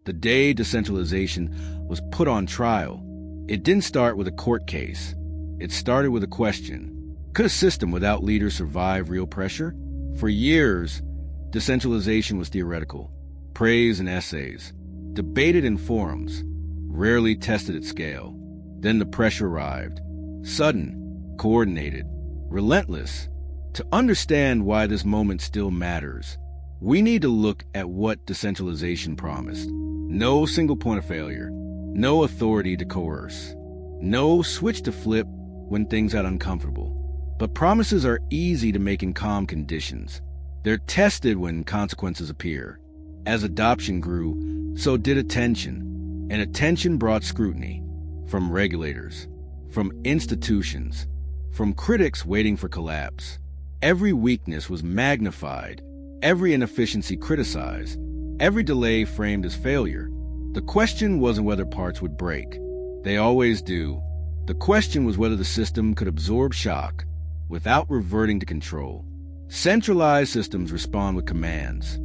The day decentralization was put on trial, it didn't start with a court case. It started with a question. Could a system without leaders survive real pressure? For years, decentralization was theoretical, praise in essays, debated in forums, rarely tested at scale. Then the pressure arrived. Sudden, coordinated, relentless. To understand why this moment still matters, we need to look at what decentralization promised. No single point of failure, no authority to coerce, no switch to flip when things got uncomfortable. But promises are easy to make in calm conditions. They're tested when consequences appear. As adoption grew, so did attention. And attention brought scrutiny from regulators, from institutions, from critics waiting for collapse. Every weakness was magnified, every inefficiency criticized, every delay framed as failure. The question wasn't whether parts would break. They always do. The question was whether the system could absorb shock without reverting to control. Centralized systems respond with commands.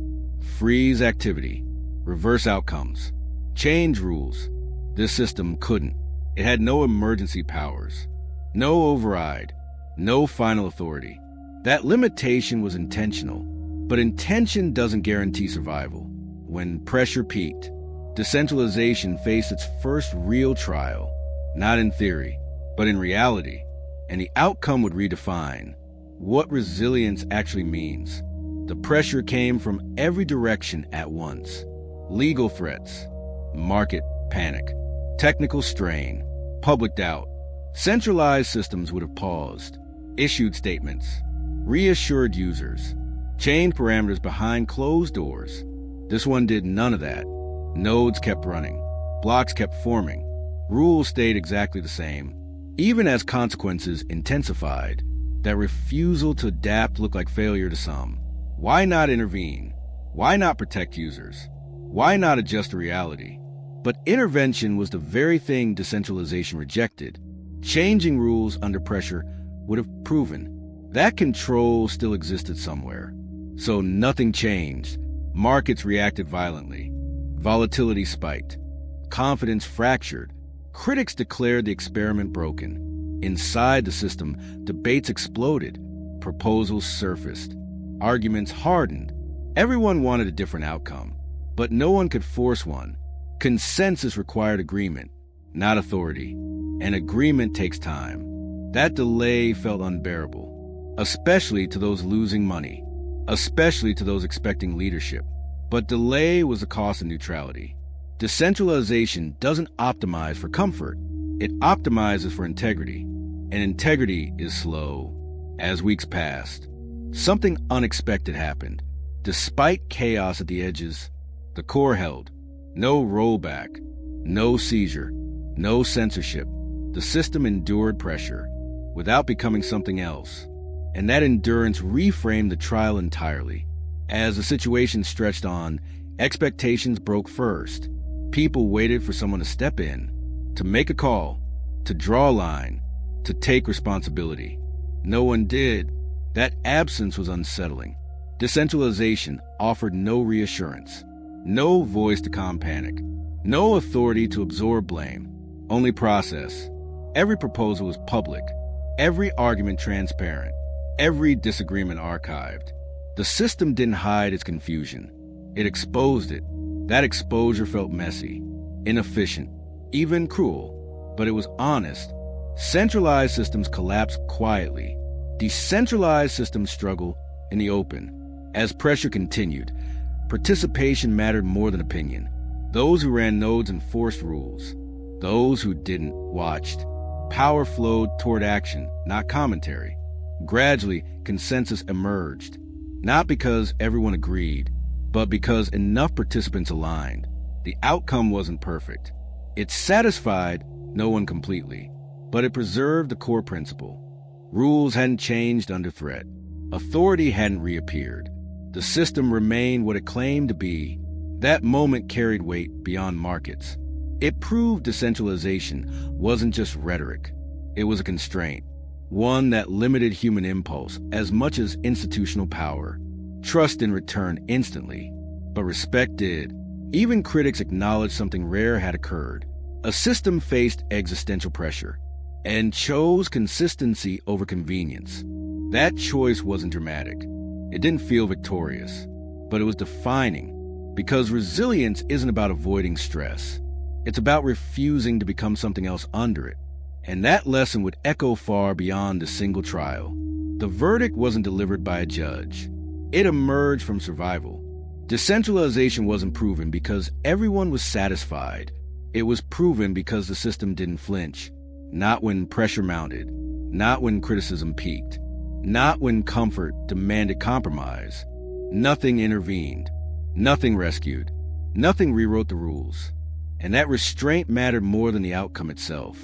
Freeze activity, reverse outcomes, change rules. This system couldn't. It had no emergency powers, no override, no final authority. That limitation was intentional, but intention doesn't guarantee survival. When pressure peaked, decentralization faced its first real trial, not in theory, but in reality, and the outcome would redefine what resilience actually means. The pressure came from every direction at once. Legal threats, market panic, technical strain, public doubt. Centralized systems would have paused, issued statements, reassured users, changed parameters behind closed doors. This one did none of that. Nodes kept running, blocks kept forming, rules stayed exactly the same. Even as consequences intensified, that refusal to adapt looked like failure to some. Why not intervene? Why not protect users? Why not adjust to reality? But intervention was the very thing decentralization rejected. Changing rules under pressure would have proven that control still existed somewhere. So nothing changed. Markets reacted violently. Volatility spiked. Confidence fractured. Critics declared the experiment broken. Inside the system, debates exploded. Proposals surfaced. Arguments hardened. Everyone wanted a different outcome, but no one could force one. Consensus required agreement, not authority. And agreement takes time. That delay felt unbearable, especially to those losing money, especially to those expecting leadership. But delay was the cost of neutrality. Decentralization doesn't optimize for comfort. It optimizes for integrity. And integrity is slow. As weeks passed, something unexpected happened. Despite chaos at the edges, the core held. No rollback, no seizure, no censorship. The system endured pressure without becoming something else. And that endurance reframed the trial entirely. As the situation stretched on, expectations broke first. People waited for someone to step in, to make a call, to draw a line, to take responsibility. No one did. That absence was unsettling. Decentralization offered no reassurance, no voice to calm panic, no authority to absorb blame, only process. Every proposal was public, every argument transparent, every disagreement archived. The system didn't hide its confusion. It exposed it. That exposure felt messy, inefficient, even cruel, but it was honest. Centralized systems collapse quietly. Decentralized systems struggle in the open. As pressure continued, participation mattered more than opinion. Those who ran nodes enforced rules. Those who didn't watched. Power flowed toward action, not commentary. Gradually, consensus emerged, not because everyone agreed, but because enough participants aligned. The outcome wasn't perfect. It satisfied no one completely, but it preserved the core principle. Rules hadn't changed under threat. Authority hadn't reappeared. The system remained what it claimed to be. That moment carried weight beyond markets. It proved decentralization wasn't just rhetoric. It was a constraint, one that limited human impulse as much as institutional power. Trust didn't return instantly, but respect did. Even critics acknowledged something rare had occurred. A system faced existential pressure and chose consistency over convenience. That choice wasn't dramatic. It didn't feel victorious, but it was defining, because resilience isn't about avoiding stress. It's about refusing to become something else under it. And that lesson would echo far beyond a single trial. The verdict wasn't delivered by a judge. It emerged from survival. Decentralization wasn't proven because everyone was satisfied. It was proven because the system didn't flinch. Not when pressure mounted. Not when criticism peaked. Not when comfort demanded compromise. Nothing intervened. Nothing rescued. Nothing rewrote the rules. And that restraint mattered more than the outcome itself.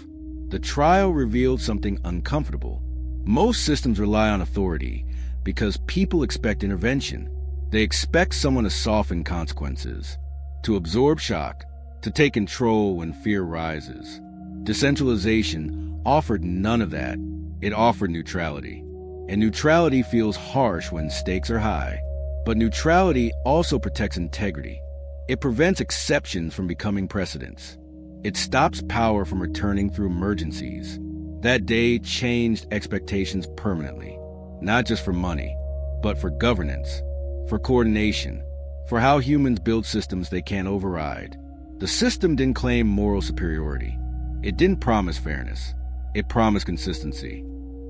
The trial revealed something uncomfortable. Most systems rely on authority because people expect intervention. They expect someone to soften consequences, to absorb shock, to take control when fear rises. Decentralization offered none of that. It offered neutrality. And neutrality feels harsh when stakes are high. But neutrality also protects integrity. It prevents exceptions from becoming precedents. It stops power from returning through emergencies. That day changed expectations permanently, not just for money, but for governance, for coordination, for how humans build systems they can't override. The system didn't claim moral superiority. It didn't promise fairness. It promised consistency.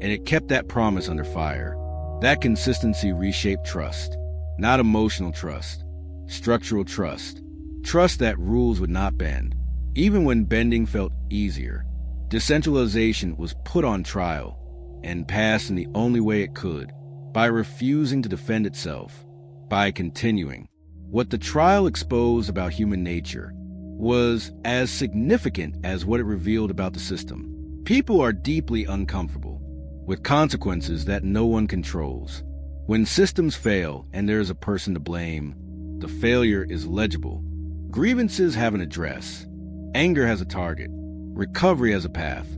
And it kept that promise under fire. That consistency reshaped trust, not emotional trust, structural trust. Trust that rules would not bend, even when bending felt easier. Decentralization was put on trial and passed in the only way it could, by refusing to defend itself, by continuing. What the trial exposed about human nature was as significant as what it revealed about the system. People are deeply uncomfortable with consequences that no one controls. When systems fail and there is a person to blame, the failure is legible. Grievances have an address. Anger has a target. Recovery has a path.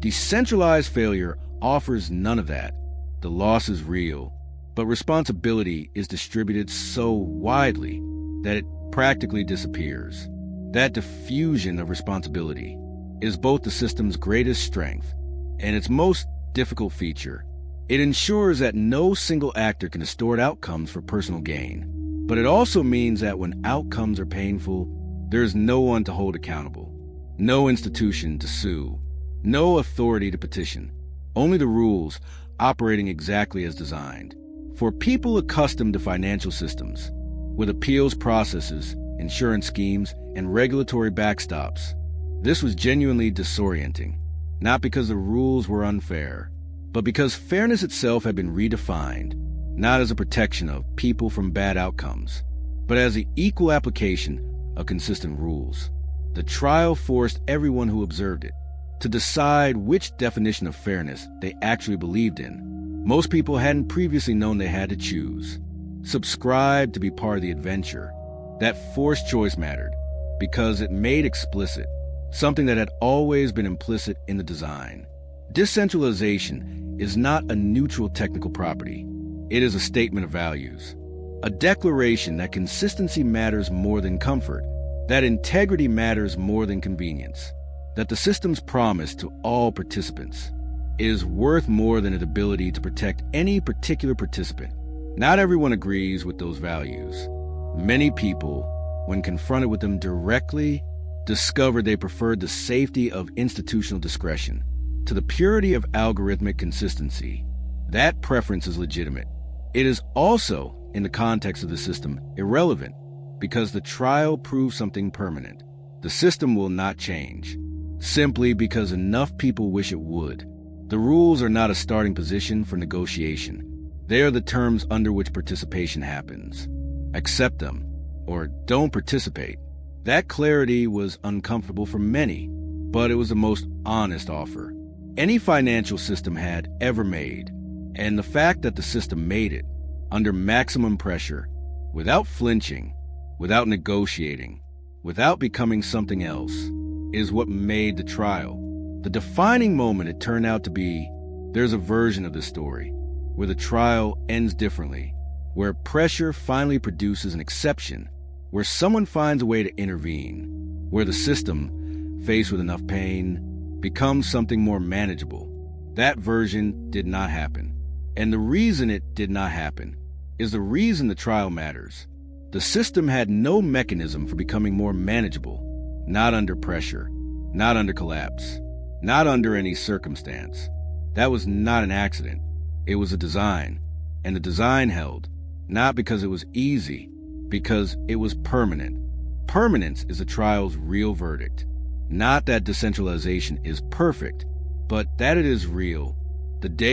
Decentralized failure offers none of that. The loss is real, but responsibility is distributed so widely that it practically disappears. That diffusion of responsibility is both the system's greatest strength and its most difficult feature. It ensures that no single actor can distort outcomes for personal gain. But it also means that when outcomes are painful, there is no one to hold accountable, no institution to sue, no authority to petition, only the rules operating exactly as designed. For people accustomed to financial systems, with appeals processes, insurance schemes, and regulatory backstops, this was genuinely disorienting, not because the rules were unfair, but because fairness itself had been redefined, not as a protection of people from bad outcomes, but as the equal application of consistent rules. The trial forced everyone who observed it to decide which definition of fairness they actually believed in. Most people hadn't previously known they had to choose. Subscribe to be part of the adventure. That forced choice mattered because it made explicit something that had always been implicit in the design. Decentralization is not a neutral technical property. It is a statement of values, a declaration that consistency matters more than comfort, that integrity matters more than convenience, that the system's promise to all participants is worth more than its ability to protect any particular participant. Not everyone agrees with those values. Many people, when confronted with them directly, discovered they preferred the safety of institutional discretion to the purity of algorithmic consistency. That preference is legitimate. It is also, in the context of the system, irrelevant because the trial proves something permanent. The system will not change, simply because enough people wish it would. The rules are not a starting position for negotiation. They are the terms under which participation happens. Accept them, or don't participate. That clarity was uncomfortable for many, but it was the most honest offer any financial system had ever made. And the fact that the system made it, under maximum pressure, without flinching, without negotiating, without becoming something else, is what made the trial. The defining moment it turned out to be, there's a version of the story where the trial ends differently, where pressure finally produces an exception, where someone finds a way to intervene, where the system, faced with enough pain, becomes something more manageable. That version did not happen. And the reason it did not happen is the reason the trial matters. The system had no mechanism for becoming more manageable, not under pressure, not under collapse, not under any circumstance. That was not an accident. It was a design. And the design held, not because it was easy, because it was permanent. Permanence is a trial's real verdict. Not that decentralization is perfect, but that it is real. The day